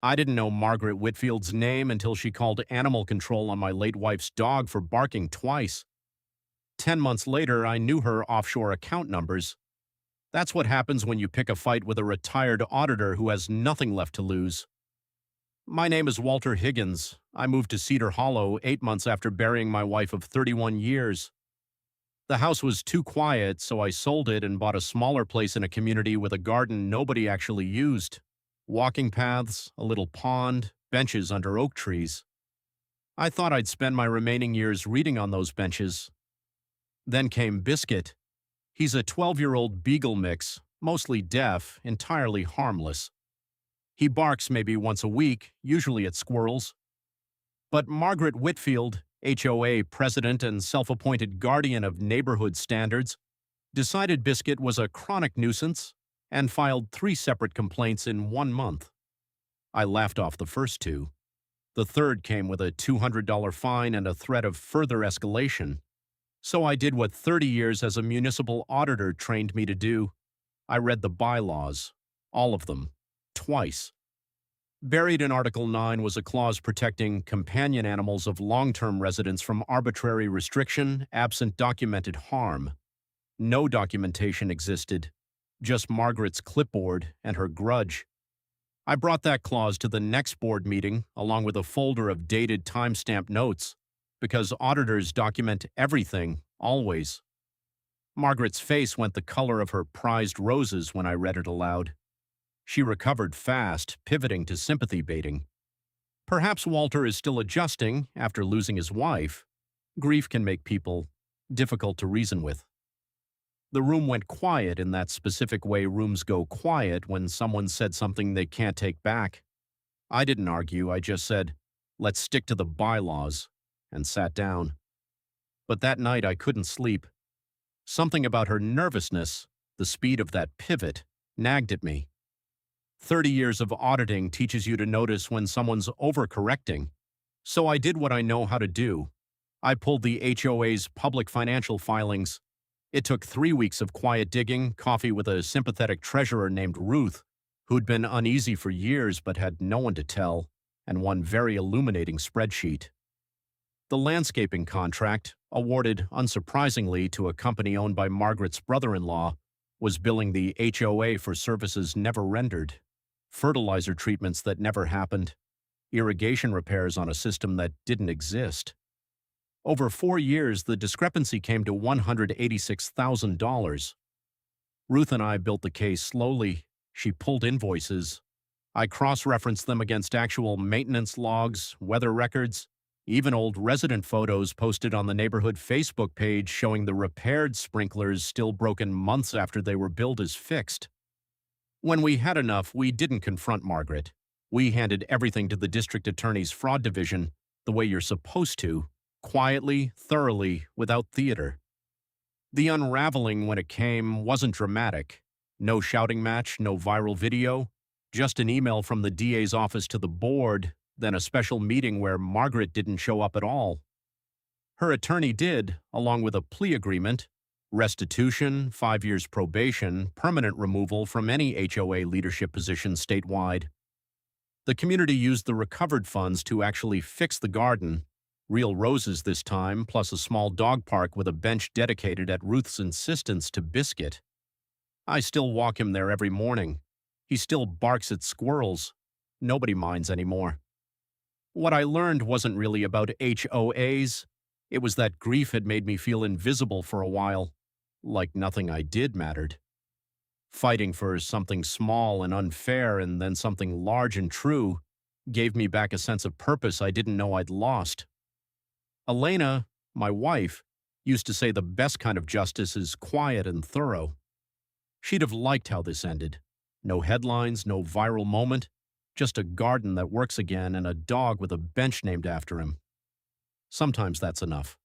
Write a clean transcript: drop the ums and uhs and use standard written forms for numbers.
I didn't know Margaret Whitfield's name until she called animal control on my late wife's dog for barking twice. 10 months later, I knew her offshore account numbers. That's what happens when you pick a fight with a retired auditor who has nothing left to lose. My name is Walter Higgins. I moved to Cedar Hollow 8 months after burying my wife of 31 years. The house was too quiet, so I sold it and bought a smaller place in a community with a garden nobody actually used. Walking paths, a little pond, benches under oak trees. I thought I'd spend my remaining years reading on those benches. Then came Biscuit. He's a 12-year-old beagle mix, mostly deaf, entirely harmless. He barks maybe once a week, usually at squirrels. But Margaret Whitfield, HOA president and self-appointed guardian of neighborhood standards, decided Biscuit was a chronic nuisance and filed 3 separate complaints in 1 month. I laughed off the first 2. The third came with a $200 fine and a threat of further escalation. So I did what 30 years as a municipal auditor trained me to do. I read the bylaws, all of them, twice. Buried in Article 9 was a clause protecting companion animals of long-term residents from arbitrary restriction absent documented harm. No documentation existed, just Margaret's clipboard and her grudge. I brought that clause to the next board meeting along with a folder of dated timestamp notes, because auditors document everything, always. Margaret's face went the color of her prized roses when I read it aloud. She recovered fast, pivoting to sympathy baiting. Perhaps Walter is still adjusting after losing his wife. Grief can make people difficult to reason with. The room went quiet in that specific way rooms go quiet when someone said something they can't take back. I didn't argue, I just said, "Let's stick to the bylaws," and sat down. But that night I couldn't sleep. Something about her nervousness, the speed of that pivot, nagged at me. 30 years of auditing teaches you to notice when someone's overcorrecting. So I did what I know how to do. I pulled the HOA's public financial filings. It took 3 weeks of quiet digging, coffee with a sympathetic treasurer named Ruth, who'd been uneasy for years but had no one to tell, and one very illuminating spreadsheet. The landscaping contract, awarded unsurprisingly to a company owned by Margaret's brother-in-law, was billing the HOA for services never rendered, fertilizer treatments that never happened, irrigation repairs on a system that didn't exist. Over 4 years, the discrepancy came to $186,000. Ruth and I built the case slowly. She pulled invoices. I cross-referenced them against actual maintenance logs, weather records, even old resident photos posted on the neighborhood Facebook page showing the repaired sprinklers still broken months after they were billed as fixed. When we had enough, we didn't confront Margaret. We handed everything to the district attorney's fraud division, the way you're supposed to, quietly, thoroughly, without theater. The unraveling when it came wasn't dramatic. No shouting match, no viral video, just an email from the DA's office to the board, then a special meeting where Margaret didn't show up at all. Her attorney did, along with a plea agreement, restitution, 5 years probation, permanent removal from any HOA leadership position statewide. The community used the recovered funds to actually fix the garden, real roses this time, plus a small dog park with a bench dedicated at Ruth's insistence to Biscuit. I still walk him there every morning. He still barks at squirrels. Nobody minds anymore. What I learned wasn't really about HOAs. It was that grief had made me feel invisible for a while, like nothing I did mattered. Fighting for something small and unfair and then something large and true gave me back a sense of purpose I didn't know I'd lost. Elena, my wife, used to say the best kind of justice is quiet and thorough. She'd have liked how this ended. No headlines, no viral moment, just a garden that works again and a dog with a bench named after him. Sometimes that's enough.